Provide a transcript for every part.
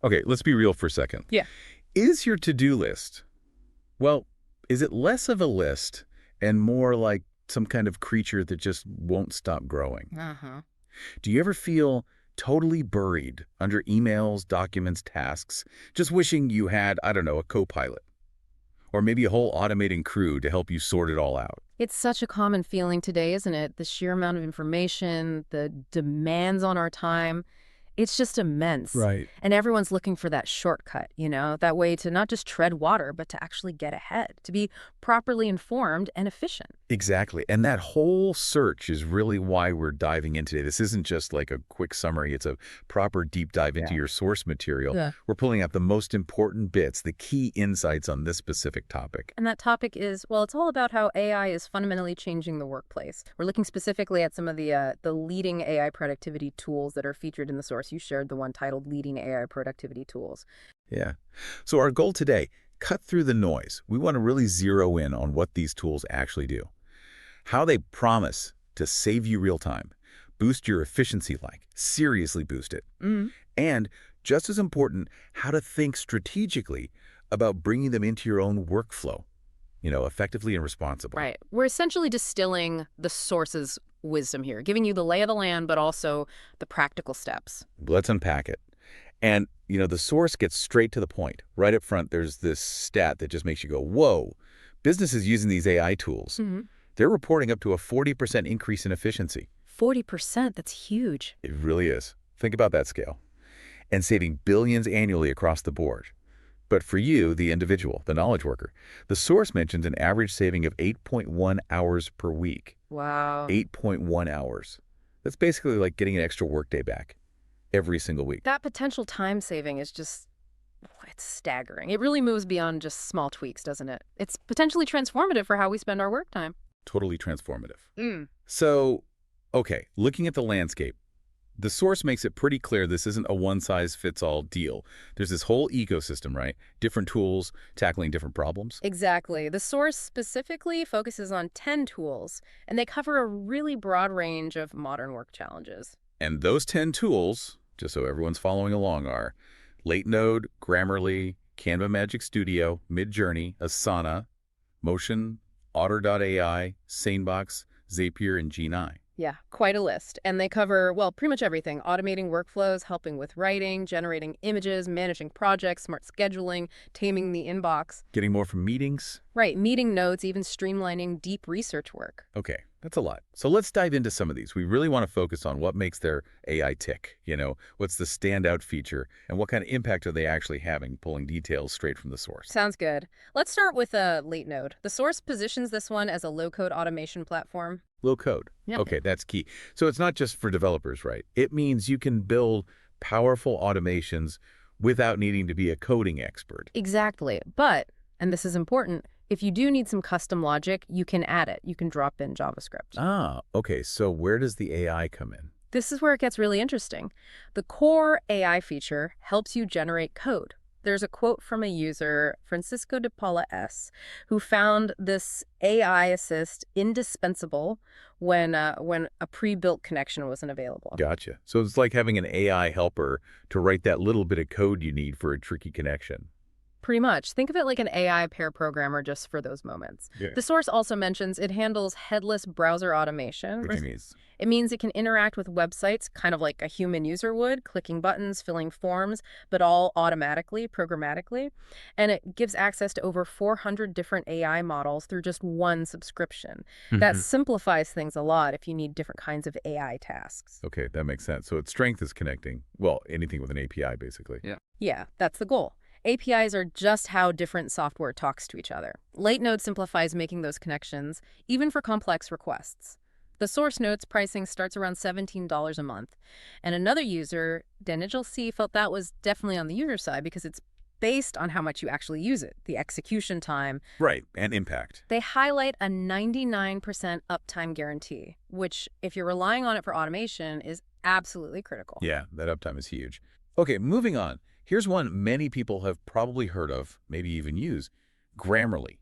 Okay, let's be real for a second. Yeah. Is your to-do list, well, is it less of a list and more like some kind of creature that just won't stop growing? Uh-huh. Do you ever feel totally buried under emails, documents, tasks, just wishing you had, I don't know, a co-pilot? Or maybe a whole automating crew to help you sort it all out? It's such a common feeling today, isn't it? The sheer amount of information, the demands on our time. It's just immense. Right. And everyone's looking for that shortcut, that way to not just tread water, but to actually get ahead, to be properly informed and efficient. Exactly. And that whole search is really why we're diving in today. This isn't just like a quick summary. It's a proper deep dive into your source material. Yeah. We're pulling out the most important bits, the key insights on this specific topic. And that topic is, well, it's all about how AI is fundamentally changing the workplace. We're looking specifically at some of the leading AI productivity tools that are featured in the source. You shared the one titled Leading AI Productivity Tools. Yeah. So our goal today, cut through the noise. We want to really zero in on what these tools actually do. How they promise to save you real time, boost your efficiency seriously boost it. And just as important, how to think strategically about bringing them into your own workflow, effectively and responsibly. Right. We're essentially distilling the source's wisdom here, giving you the lay of the land, but also the practical steps. Let's unpack it. And, the source gets straight to the point. Right up front, there's this stat that just makes you go, whoa. Businesses using these AI tools, they're reporting up to a 40% increase in efficiency. 40%, that's huge. It really is. Think about that scale. And saving billions annually across the board. But for you, the individual, the knowledge worker, the source mentions an average saving of 8.1 hours per week. Wow. 8.1 hours. That's basically like getting an extra workday back every single week. That potential time saving is just, it's staggering. It really moves beyond just small tweaks, doesn't it? It's potentially transformative for how we spend our work time. Totally transformative. So, okay, looking at the landscape, the source makes it pretty clear this isn't a one-size-fits-all deal. There's this whole ecosystem, right? Different tools tackling different problems. Exactly. The source specifically focuses on 10 tools, and they cover a really broad range of modern work challenges. And those 10 tools, just so everyone's following along, are Latenode, Grammarly, Canva Magic Studio, Midjourney, Asana, Motion, Otter.ai, Sanebox, Zapier, and G9. Yeah, quite a list. And they cover, well, pretty much everything. Automating workflows, helping with writing, generating images, managing projects, smart scheduling, taming the inbox. Getting more from meetings? Right, meeting notes, even streamlining deep research work. Okay, that's a lot. So let's dive into some of these. We really want to focus on what makes their AI tick. What's the standout feature, and what kind of impact are they actually having, pulling details straight from the source. Sounds good. Let's start with Latenode. The source positions this one as a low-code automation platform. Low code. Yeah. Okay, that's key. So it's not just for developers, right? It means you can build powerful automations without needing to be a coding expert. Exactly. But, and this is important, if you do need some custom logic, you can add it. You can drop in JavaScript. Ah, okay. So where does the AI come in? This is where it gets really interesting. The core AI feature helps you generate code. There's a quote from a user, Francisco de Paula S., who found this AI assist indispensable when a pre-built connection wasn't available. Gotcha. So it's like having an AI helper to write that little bit of code you need for a tricky connection. Pretty much. Think of it like an AI pair programmer just for those moments. Yeah. The source also mentions it handles headless browser automation. Which means? It means it can interact with websites kind of like a human user would, clicking buttons, filling forms, but all automatically, programmatically. And it gives access to over 400 different AI models through just one subscription. That simplifies things a lot if you need different kinds of AI tasks. Okay, that makes sense. So its strength is connecting, well, anything with an API, basically. Yeah, that's the goal. APIs are just how different software talks to each other. Latenode simplifies making those connections, even for complex requests. The source notes pricing starts around $17 a month. And another user, Danijel C., felt that was definitely on the user side because it's based on how much you actually use it, the execution time. Right, and impact. They highlight a 99% uptime guarantee, which, if you're relying on it for automation, is absolutely critical. Yeah, that uptime is huge. Okay, moving on. Here's one many people have probably heard of, maybe even use, Grammarly,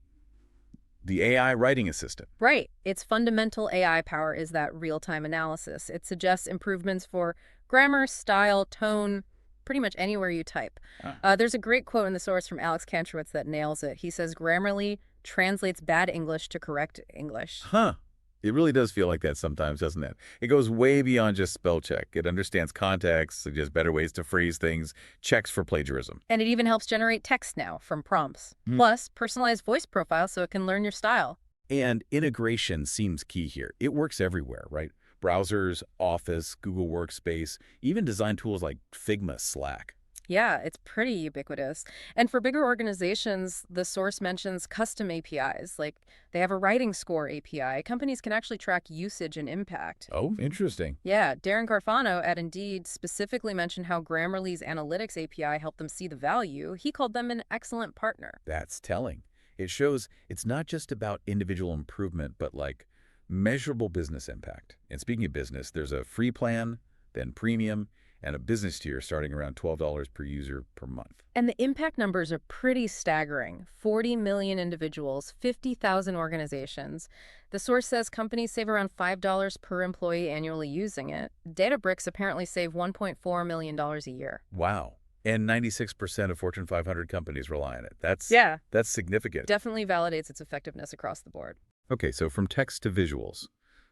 the AI writing assistant. Right. Its fundamental AI power is that real-time analysis. It suggests improvements for grammar, style, tone, pretty much anywhere you type. Ah. There's a great quote in the source from Alex Kantrowitz that nails it. He says, Grammarly translates bad English to correct English. Huh. It really does feel like that sometimes, doesn't it? It goes way beyond just spell check. It understands context, suggests better ways to phrase things, checks for plagiarism. And it even helps generate text now from prompts. Hmm. Plus, personalized voice profiles so it can learn your style. And integration seems key here. It works everywhere, right? Browsers, Office, Google Workspace, even design tools like Figma, Slack. Yeah, it's pretty ubiquitous. And for bigger organizations, the source mentions custom APIs, like they have a writing score API. Companies can actually track usage and impact. Oh, interesting. Yeah, Darren Carfano at Indeed specifically mentioned how Grammarly's analytics API helped them see the value. He called them an excellent partner. That's telling. It shows it's not just about individual improvement, but like measurable business impact. And speaking of business, there's a free plan, then premium, and a business tier starting around $12 per user per month. And the impact numbers are pretty staggering. 40 million individuals, 50,000 organizations. The source says companies save around $5 per employee annually using it. Databricks apparently save $1.4 million a year. Wow. And 96% of Fortune 500 companies rely on it. That's significant. Definitely validates its effectiveness across the board. Okay, so from text to visuals.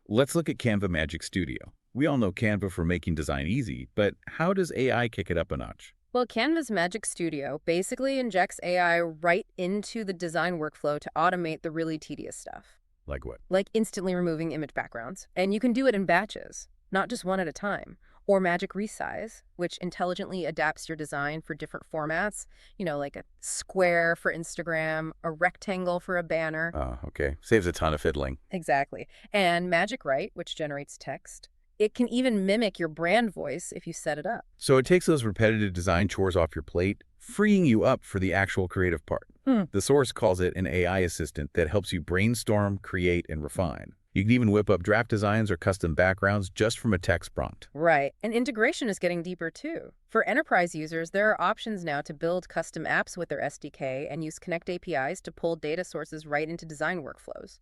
Let's look at Canva Magic Studio. We all know Canva for making design easy, but how does AI kick it up a notch? Well, Canva's Magic Studio basically injects AI right into the design workflow to automate the really tedious stuff, Like what? like instantly removing image backgrounds. And you can do it in batches, not just one at a time. Or Magic Resize, which intelligently adapts your design for different formats, like a square for Instagram, a rectangle for a banner. Oh, okay. Saves a ton of fiddling. Exactly. And Magic Write, which generates text. It can even mimic your brand voice if you set it up. So it takes those repetitive design chores off your plate, freeing you up for the actual creative part. The source calls it an AI assistant that helps you brainstorm, create, and refine. You can even whip up draft designs or custom backgrounds just from a text prompt. Right. And integration is getting deeper too. For enterprise users, there are options now to build custom apps with their SDK and use Connect APIs to pull data sources right into design workflows.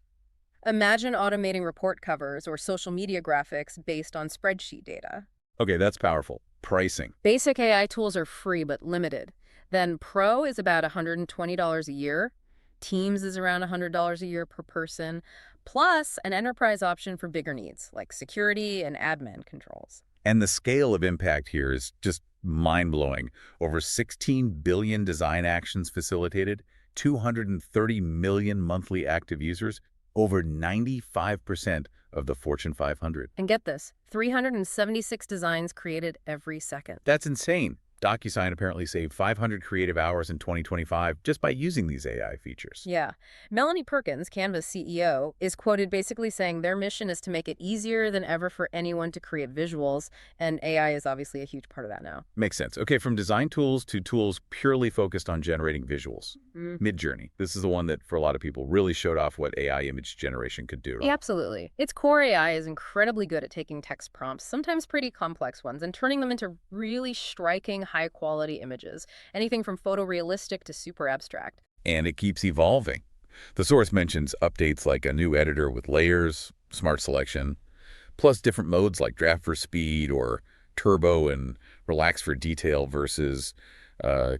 Imagine automating report covers or social media graphics based on spreadsheet data. Okay, that's powerful. Pricing. Basic AI tools are free but limited. Then Pro is about $120 a year. Teams is around $100 a year per person, plus an enterprise option for bigger needs like security and admin controls. And the scale of impact here is just mind-blowing. Over 16 billion design actions facilitated, 230 million monthly active users, over 95% of the Fortune 500. And get this, 376 designs created every second. That's insane. DocuSign apparently saved 500 creative hours in 2025 just by using these AI features. Yeah. Melanie Perkins, Canva's CEO, is quoted basically saying their mission is to make it easier than ever for anyone to create visuals, and AI is obviously a huge part of that now. Makes sense. Okay, from design tools to tools purely focused on generating visuals. Midjourney. This is the one that, for a lot of people, really showed off what AI image generation could do. Yeah, absolutely. Its core AI is incredibly good at taking text prompts, sometimes pretty complex ones, and turning them into really striking, high-quality images, anything from photorealistic to super abstract. And it keeps evolving. The source mentions updates like a new editor with layers, smart selection, plus different modes like draft for speed or turbo and relax for detail versus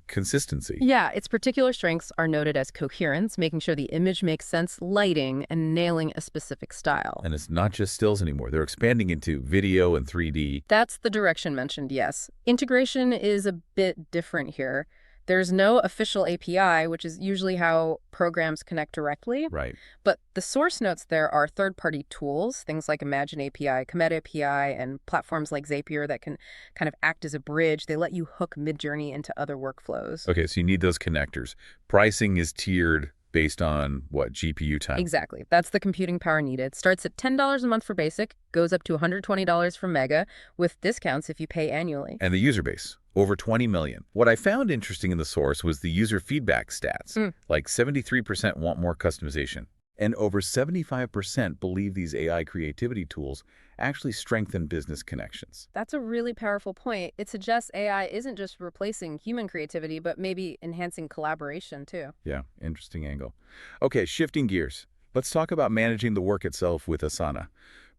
consistency. Yeah, its particular strengths are noted as coherence, making sure the image makes sense, lighting, and nailing a specific style. And it's not just stills anymore. They're expanding into video and 3D. That's the direction mentioned, yes. Integration is a bit different here. There's no official API, which is usually how programs connect directly. Right. But the source notes there are third-party tools, things like Imagine API, Comet API, and platforms like Zapier that can kind of act as a bridge. They let you hook Midjourney into other workflows. Okay, so you need those connectors. Pricing is tiered based on what, GPU time? Exactly. That's the computing power needed. Starts at $10 a month for basic, goes up to $120 for mega, with discounts if you pay annually. And the user base, over 20 million. What I found interesting in the source was the user feedback stats. Like 73% want more customization. And over 75% believe these AI creativity tools actually strengthen business connections. That's a really powerful point. It suggests AI isn't just replacing human creativity, but maybe enhancing collaboration too. Yeah, interesting angle. Okay, shifting gears. Let's talk about managing the work itself with Asana.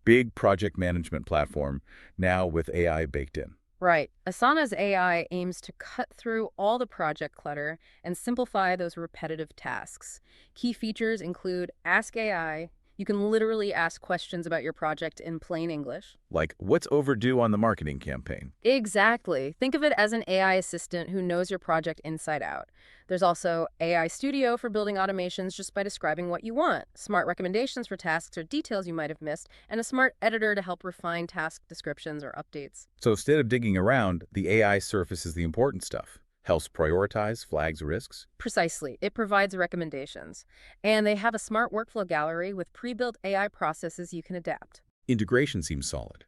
Big project management platform, now with AI baked in. Right. Asana's AI aims to cut through all the project clutter and simplify those repetitive tasks. Key features include Ask AI. You can literally ask questions about your project in plain English. Like, what's overdue on the marketing campaign? Exactly. Think of it as an AI assistant who knows your project inside out. There's also AI Studio for building automations just by describing what you want, smart recommendations for tasks or details you might have missed, and a smart editor to help refine task descriptions or updates. So instead of digging around, the AI surfaces the important stuff, helps prioritize, flags risks. Precisely. It provides recommendations. And they have a smart workflow gallery with pre-built AI processes you can adapt. Integration seems solid.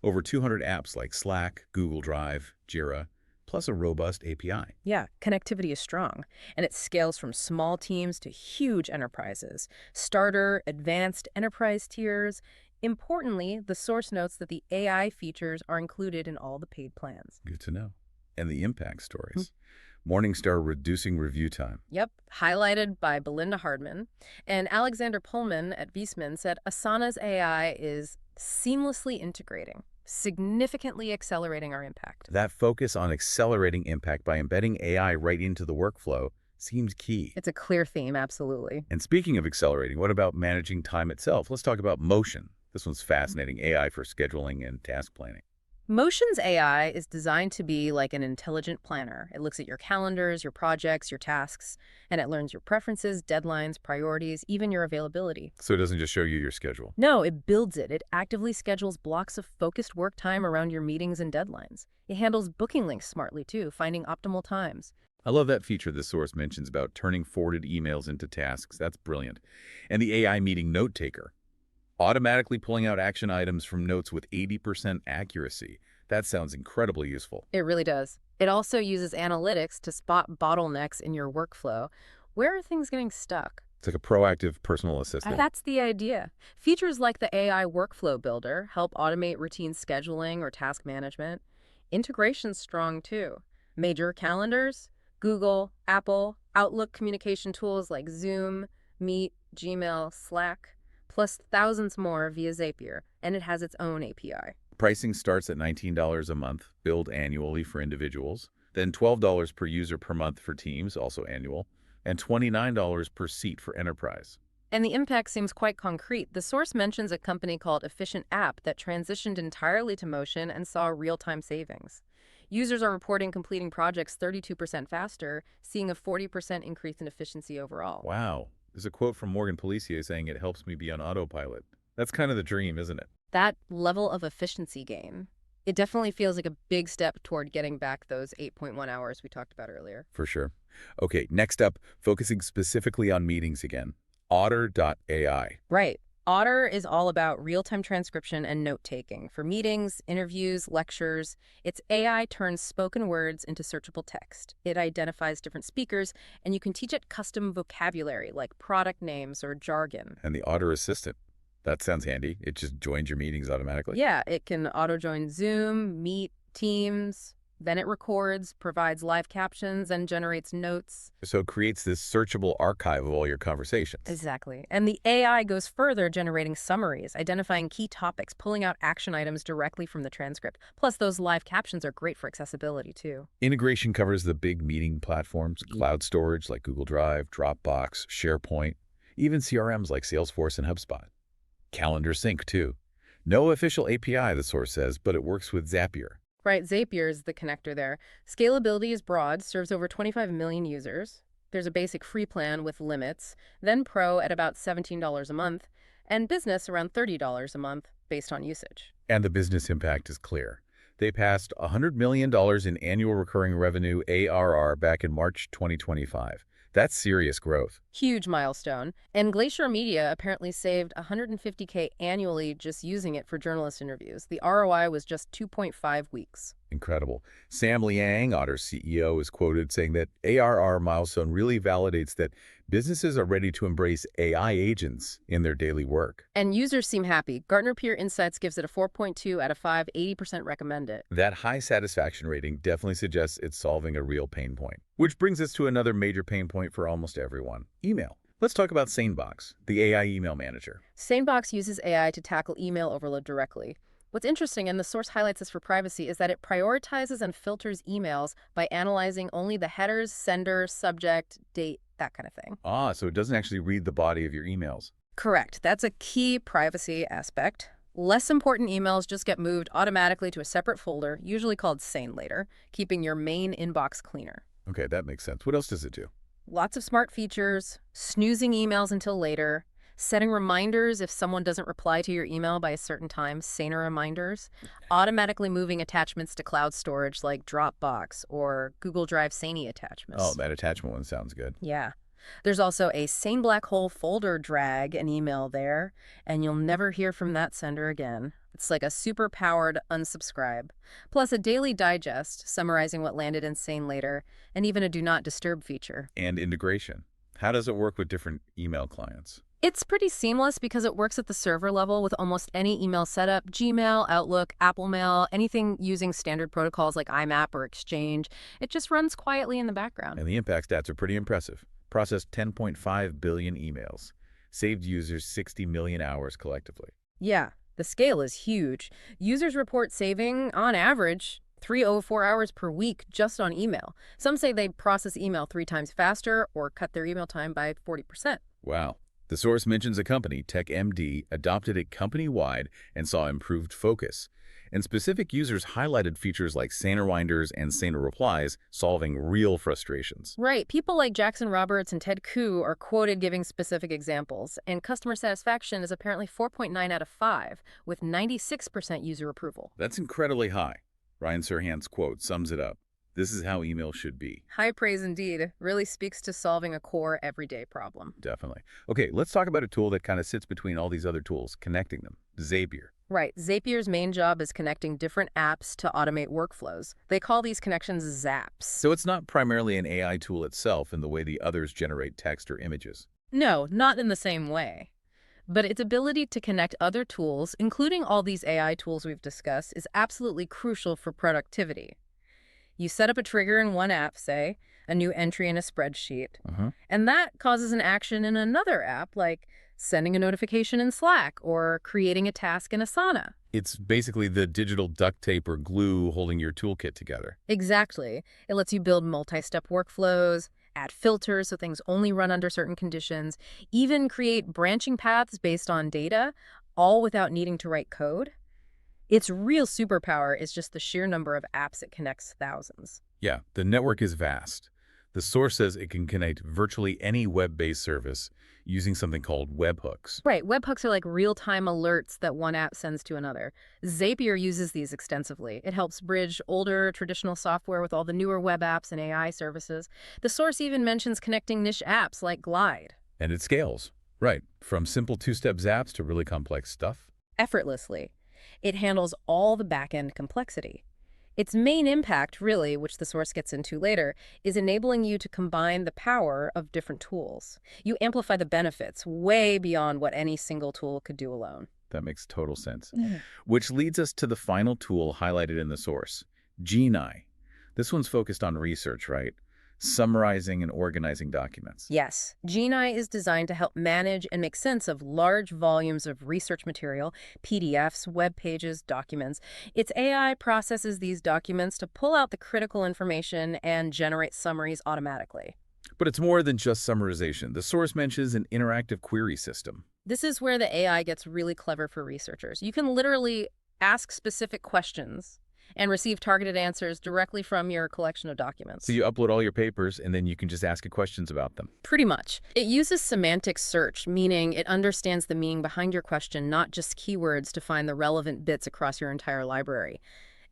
Over 200 apps like Slack, Google Drive, Jira, plus a robust API. Yeah, connectivity is strong, and it scales from small teams to huge enterprises, starter, advanced, enterprise tiers. Importantly, the source notes that the AI features are included in all the paid plans. Good to know. And the impact stories. Morningstar reducing review time. Yep, highlighted by Belinda Hardman. And Alexander Pullman at Viessmann said Asana's AI is seamlessly integrating, significantly accelerating our impact. That focus on accelerating impact by embedding AI right into the workflow seems key. It's a clear theme, absolutely. And speaking of accelerating, what about managing time itself? Let's talk about Motion. This one's fascinating, AI for scheduling and task planning. Motion's AI is designed to be like an intelligent planner. It looks at your calendars, your projects, your tasks, and it learns your preferences, deadlines, priorities, even your availability. So it doesn't just show you your schedule. No, it builds it. It actively schedules blocks of focused work time around your meetings and deadlines. It handles booking links smartly, too, finding optimal times. I love that feature the source mentions about turning forwarded emails into tasks. That's brilliant. And the AI meeting note taker, automatically pulling out action items from notes with 80% accuracy. That sounds incredibly useful. It really does. It also uses analytics to spot bottlenecks in your workflow. Where are things getting stuck? It's like a proactive personal assistant. That's the idea. Features like the AI Workflow Builder help automate routine scheduling or task management. Integration's strong, too. Major calendars, Google, Apple, Outlook communication tools like Zoom, Meet, Gmail, Slack, plus thousands more via Zapier, and it has its own API. Pricing starts at $19 a month, billed annually for individuals, then $12 per user per month for teams, also annual, and $29 per seat for enterprise. And the impact seems quite concrete. The source mentions a company called Efficient App that transitioned entirely to Motion and saw real-time savings. Users are reporting completing projects 32% faster, seeing a 40% increase in efficiency overall. Wow. There's a quote from Morgan Policier saying it helps me be on autopilot. That's kind of the dream, isn't it? That level of efficiency gain, it definitely feels like a big step toward getting back those 8.1 hours we talked about earlier. For sure. Okay, next up, focusing specifically on meetings again. Otter.ai. Right. Otter is all about real-time transcription and note-taking for meetings, interviews, lectures. Its AI turns spoken words into searchable text. It identifies different speakers, and you can teach it custom vocabulary like product names or jargon. And the Otter Assistant. That sounds handy. It just joins your meetings automatically. Yeah, it can auto-join Zoom, Meet, Teams. Then it records, provides live captions, and generates notes. So it creates this searchable archive of all your conversations. Exactly. And the AI goes further, generating summaries, identifying key topics, pulling out action items directly from the transcript. Plus, those live captions are great for accessibility, too. Integration covers the big meeting platforms, cloud storage like Google Drive, Dropbox, SharePoint, even CRMs like Salesforce and HubSpot. Calendar sync, too. No official API, the source says, but it works with Zapier. Right, Zapier is the connector there. Scalability is broad, serves over 25 million users. There's a basic free plan with limits, then Pro at about $17 a month, and Business around $30 a month based on usage. And the business impact is clear. They passed $100 million in annual recurring revenue ARR back in March 2025. That's serious growth. Huge milestone. And Glacier Media apparently saved $150K annually just using it for journalist interviews. The ROI was just 2.5 weeks. Incredible. Sam Liang, Otter's CEO, is quoted saying that ARR milestone really validates that businesses are ready to embrace AI agents in their daily work. And users seem happy. Gartner Peer Insights gives it a 4.2 out of 5, 80% recommend it. That high satisfaction rating definitely suggests it's solving a real pain point. Which brings us to another major pain point for almost everyone, email. Let's talk about SaneBox, the AI email manager. SaneBox uses AI to tackle email overload directly. What's interesting, and the source highlights this for privacy, is that it prioritizes and filters emails by analyzing only the headers, sender, subject, date, that kind of thing. Ah, so it doesn't actually read the body of your emails. Correct. That's a key privacy aspect. Less important emails just get moved automatically to a separate folder, usually called Sane Later, keeping your main inbox cleaner. Okay, that makes sense. What else does it do? Lots of smart features, snoozing emails until later, setting reminders if someone doesn't reply to your email by a certain time, saner reminders, automatically moving attachments to cloud storage like Dropbox or Google Drive Sane attachments. Oh, that attachment one sounds good. Yeah. There's also a Sane Black Hole folder drag an email there, and you'll never hear from that sender again. It's like a super-powered unsubscribe. Plus a daily digest summarizing what landed in Sane Later, and even a Do Not Disturb feature. And integration. How does it work with different email clients? It's pretty seamless because it works at the server level with almost any email setup, Gmail, Outlook, Apple Mail, anything using standard protocols like IMAP or Exchange. It just runs quietly in the background. And the impact stats are pretty impressive. Processed 10.5 billion emails. Saved users 60 million hours collectively. Yeah, the scale is huge. Users report saving, on average, 304 hours per week just on email. Some say they process email 3 times faster or cut their email time by 40%. Wow. The source mentions a company, TechMD, adopted it company-wide and saw improved focus. And specific users highlighted features like saner reminders and saner replies, solving real frustrations. Right. People like Jackson Roberts and Ted Koo are quoted giving specific examples, and customer satisfaction is apparently 4.9 out of 5, with 96% user approval. That's incredibly high. Ryan Serhant's quote sums it up. This is how email should be. High praise indeed. Really speaks to solving a core everyday problem. Definitely. Okay, let's talk about a tool that kind of sits between all these other tools, connecting them. Zapier. Right. Zapier's main job is connecting different apps to automate workflows. They call these connections zaps. So it's not primarily an AI tool itself in the way the others generate text or images. No, not in the same way. But its ability to connect other tools, including all these AI tools we've discussed, is absolutely crucial for productivity. You set up a trigger in one app, say, a new entry in a spreadsheet, and that causes an action in another app, like sending a notification in Slack or creating a task in Asana. It's basically the digital duct tape or glue holding your toolkit together. Exactly. It lets you build multi-step workflows, add filters so things only run under certain conditions, even create branching paths based on data, all without needing to write code. Its real superpower is just the sheer number of apps it connects thousands. Yeah, the network is vast. The source says it can connect virtually any web-based service using something called webhooks. Right, webhooks are like real-time alerts that one app sends to another. Zapier uses these extensively. It helps bridge older, traditional software with all the newer web apps and AI services. The source even mentions connecting niche apps like Glide. And it scales. Right, from simple two-step zaps to really complex stuff. Effortlessly. It handles all the back-end complexity. Its main impact, really, which the source gets into later, is enabling you to combine the power of different tools. You amplify the benefits way beyond what any single tool could do alone. That makes total sense. Which leads us to the final tool highlighted in the source, Geni. This one's focused on research, right? Summarizing and organizing documents. Yes, Geni is designed to help manage and make sense of large volumes of research material, PDFs, web pages, documents. Its AI processes these documents to pull out the critical information and generate summaries automatically. But it's more than just summarization. The source mentions an interactive query system. This is where the AI gets really clever for researchers. You can literally ask specific questions and receive targeted answers directly from your collection of documents. So you upload all your papers, and then you can just ask it questions about them. Pretty much. It uses semantic search, meaning it understands the meaning behind your question, not just keywords to find the relevant bits across your entire library.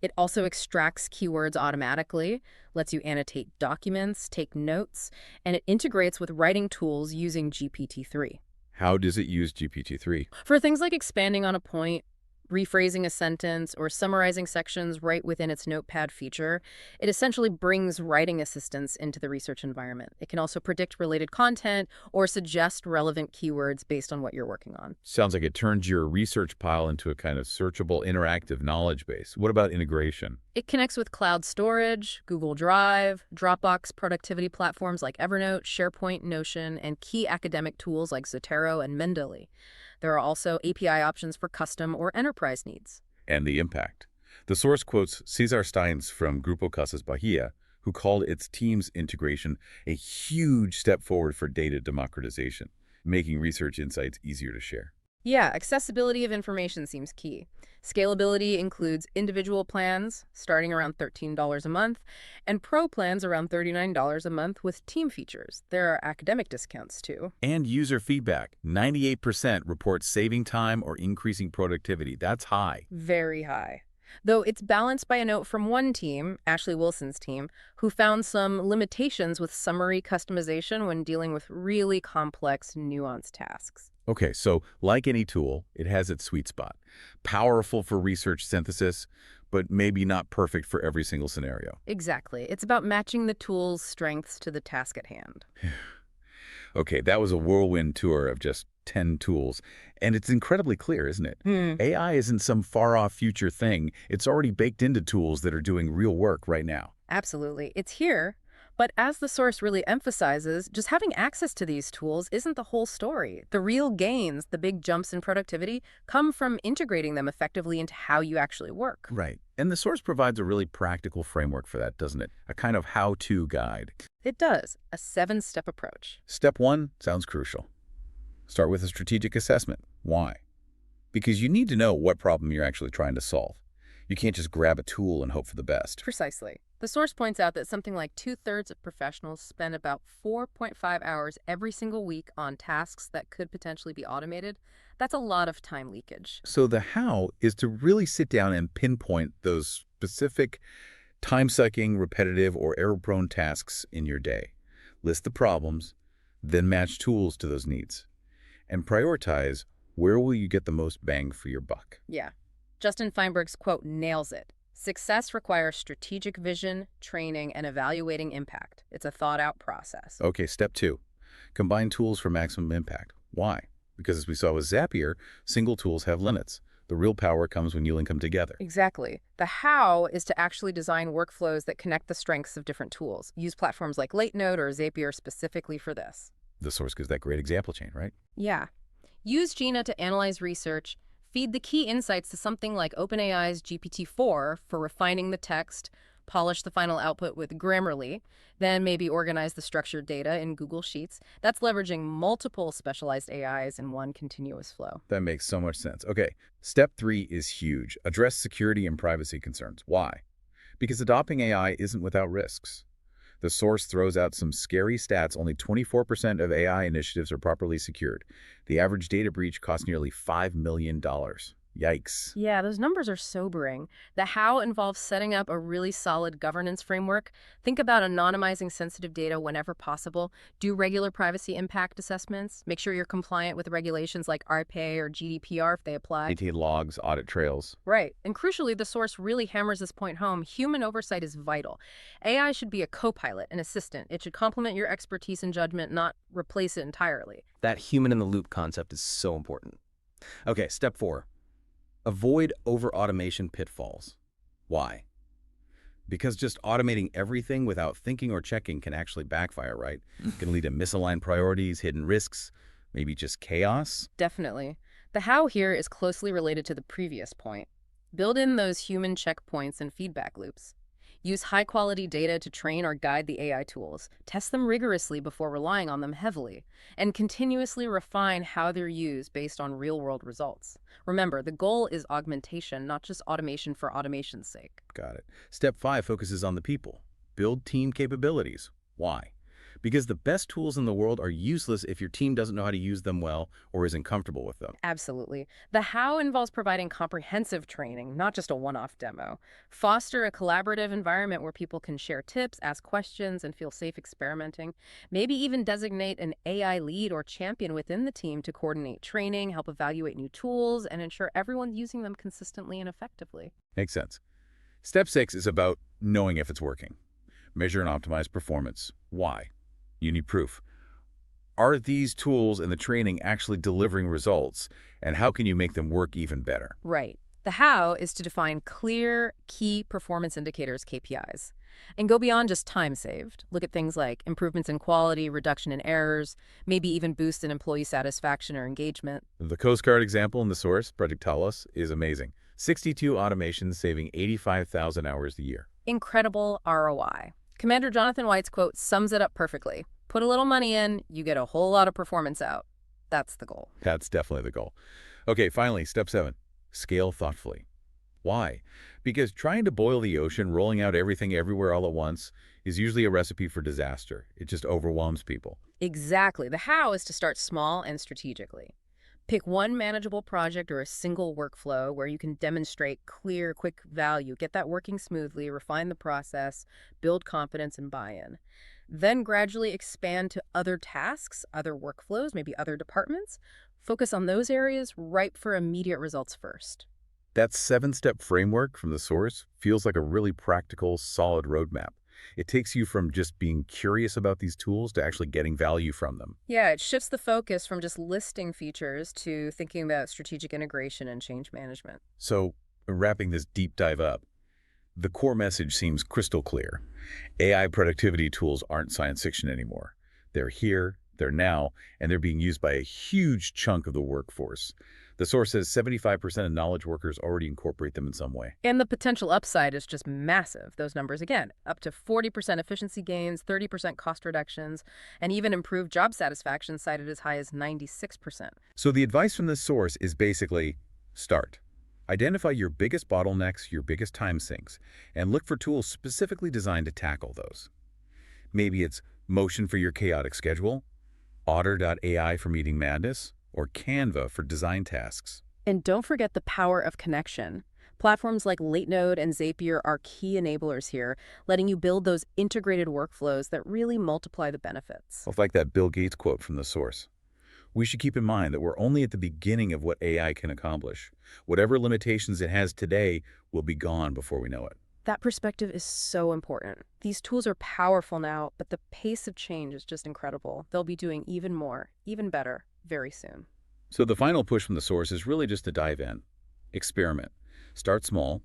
It also extracts keywords automatically, lets you annotate documents, take notes, and it integrates with writing tools using GPT-3. How does it use GPT-3? For things like expanding on a point, rephrasing a sentence, or summarizing sections right within its notepad feature, it essentially brings writing assistance into the research environment. It can also predict related content or suggest relevant keywords based on what you're working on. Sounds like it turns your research pile into a kind of searchable, interactive knowledge base. What about integration? It connects with cloud storage, Google Drive, Dropbox productivity platforms like Evernote, SharePoint, Notion, and key academic tools like Zotero and Mendeley. There are also API options for custom or enterprise needs. and the impact. The source quotes Cesar Steins from Grupo Casas Bahia, who called its team's integration a huge step forward for data democratization, making research insights easier to share. Yeah, accessibility of information seems key. Scalability includes individual plans starting around $13 a month and pro plans around $39 a month with team features. There are academic discounts too. And user feedback. 98% report saving time or increasing productivity. That's high. Very high. Though it's balanced by a note from one team, Ashley Wilson's team, who found some limitations with summary customization when dealing with really complex, nuanced tasks. Okay, so like any tool, it has its sweet spot. Powerful for research synthesis, but maybe not perfect for every single scenario. Exactly. It's about matching the tool's strengths to the task at hand. Okay, that was a whirlwind tour of just 10 tools. And it's incredibly clear, isn't it? AI isn't some far-off future thing. It's already baked into tools that are doing real work right now. Absolutely. It's here. But as the source really emphasizes, just having access to these tools isn't the whole story. The real gains, the big jumps in productivity, come from integrating them effectively into how you actually work. Right. And the source provides a really practical framework for that, doesn't it? A kind of how-to guide. It does. A 7-step approach. Step 1 sounds crucial. Start with a strategic assessment. Why? Because you need to know what problem you're actually trying to solve. You can't just grab a tool and hope for the best. Precisely. The source points out that something like 2/3 of professionals spend about 4.5 hours every single week on tasks that could potentially be automated. That's a lot of time leakage. So the how is to really sit down and pinpoint those specific time-sucking, repetitive, or error-prone tasks in your day. List the problems, then match tools to those needs. And prioritize where will you get the most bang for your buck. Yeah. Justin Feinberg's quote nails it. Success requires strategic vision, training, and evaluating impact. It's a thought-out process. Okay, step 2. Combine tools for maximum impact. Why? Because as we saw with Zapier, single tools have limits. The real power comes when you link them together. Exactly. The how is to actually design workflows that connect the strengths of different tools. Use platforms like Latenode or Zapier specifically for this. The source gives that great example chain, right? Yeah. Use Gina to analyze research. Feed the key insights to something like OpenAI's GPT-4 for refining the text, polish the final output with Grammarly, then maybe organize the structured data in Google Sheets. That's leveraging multiple specialized AIs in one continuous flow. That makes so much sense. Okay, step 3 is huge. Address security and privacy concerns. Why? Because adopting AI isn't without risks. The source throws out some scary stats. Only 24% of AI initiatives are properly secured. The average data breach costs nearly $5 million. Yikes. Yeah, those numbers are sobering. The how involves setting up a really solid governance framework. Think about anonymizing sensitive data whenever possible. Do regular privacy impact assessments. Make sure you're compliant with regulations like RPA or GDPR if they apply. Maintain logs, audit trails. Right. And crucially, the source really hammers this point home. Human oversight is vital. AI should be a co-pilot, an assistant. It should complement your expertise and judgment, not replace it entirely. That human-in-the-loop concept is so important. Okay, step 4. Avoid over-automation pitfalls. Why? Because just automating everything without thinking or checking can actually backfire, right? It can lead to misaligned priorities, hidden risks, maybe just chaos. Definitely. The how here is closely related to the previous point. Build in those human checkpoints and feedback loops. Use high-quality data to train or guide the AI tools. Test them rigorously before relying on them heavily. And continuously refine how they're used based on real-world results. Remember, the goal is augmentation, not just automation for automation's sake. Got it. Step 5 focuses on the people. Build team capabilities. Why? Because the best tools in the world are useless if your team doesn't know how to use them well or isn't comfortable with them. Absolutely. The how involves providing comprehensive training, not just a one-off demo. Foster a collaborative environment where people can share tips, ask questions, and feel safe experimenting. Maybe even designate an AI lead or champion within the team to coordinate training, help evaluate new tools, and ensure everyone's using them consistently and effectively. Makes sense. Step 6 is about knowing if it's working. Measure and optimize performance. Why? You need proof. Are these tools and the training actually delivering results, and how can you make them work even better? Right. The how is to define clear, key performance indicators, KPIs, and go beyond just time saved. Look at things like improvements in quality, reduction in errors, maybe even boost in employee satisfaction or engagement. The Coast Guard example in the source, Project Talos, is amazing. 62 automations saving 85,000 hours a year. Incredible ROI. Commander Jonathan White's quote sums it up perfectly. Put a little money in, you get a whole lot of performance out. That's the goal. That's definitely the goal. Okay, finally, step 7. Scale thoughtfully. Why? Because trying to boil the ocean, rolling out everything everywhere all at once, is usually a recipe for disaster. It just overwhelms people. Exactly. The how is to start small and strategically. Pick one manageable project or a single workflow where you can demonstrate clear, quick value, get that working smoothly, refine the process, build confidence and buy-in. Then gradually expand to other tasks, other workflows, maybe other departments. Focus on those areas ripe for immediate results first. That 7-step framework from the source feels like a really practical, solid roadmap. It takes you from just being curious about these tools to actually getting value from them. Yeah, it shifts the focus from just listing features to thinking about strategic integration and change management. So, wrapping this deep dive up, the core message seems crystal clear. AI productivity tools aren't science fiction anymore. They're here, they're now, and they're being used by a huge chunk of the workforce. The source says 75% of knowledge workers already incorporate them in some way. And the potential upside is just massive. Those numbers, again, up to 40% efficiency gains, 30% cost reductions, and even improved job satisfaction cited as high as 96%. So the advice from this source is basically, start. Identify your biggest bottlenecks, your biggest time sinks, and look for tools specifically designed to tackle those. Maybe it's Motion for your chaotic schedule, Otter.ai for meeting madness, or Canva for design tasks. And don't forget the power of connection. Platforms like Latenode and Zapier are key enablers here, letting you build those integrated workflows that really multiply the benefits. Well, like that Bill Gates quote from the source. We should keep in mind that we're only at the beginning of what AI can accomplish. Whatever limitations it has today will be gone before we know it. That perspective is so important. These tools are powerful now, but the pace of change is just incredible. They'll be doing even more, even better, very soon. So the final push from the source is really just to dive in. Experiment. Start small.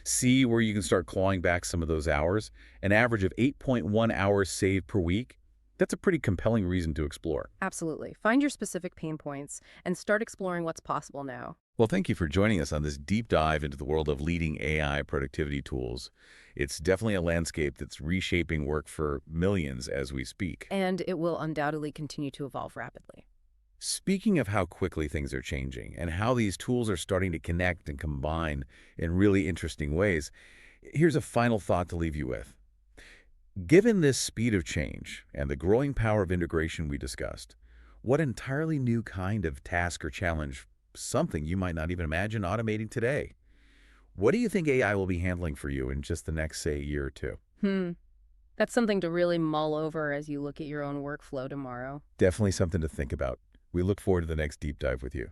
See where you can start clawing back some of those hours. An average of 8.1 hours saved per week. That's a pretty compelling reason to explore. Absolutely. Find your specific pain points and start exploring what's possible now. Well, thank you for joining us on this deep dive into the world of leading AI productivity tools. It's definitely a landscape that's reshaping work for millions as we speak. And it will undoubtedly continue to evolve rapidly. Speaking of how quickly things are changing and how these tools are starting to connect and combine in really interesting ways, here's a final thought to leave you with. Given this speed of change and the growing power of integration we discussed, what entirely new kind of task or challenge, something you might not even imagine automating today? What do you think AI will be handling for you in just the next, say, year or two? That's something to really mull over as you look at your own workflow tomorrow. Definitely something to think about. We look forward to the next deep dive with you.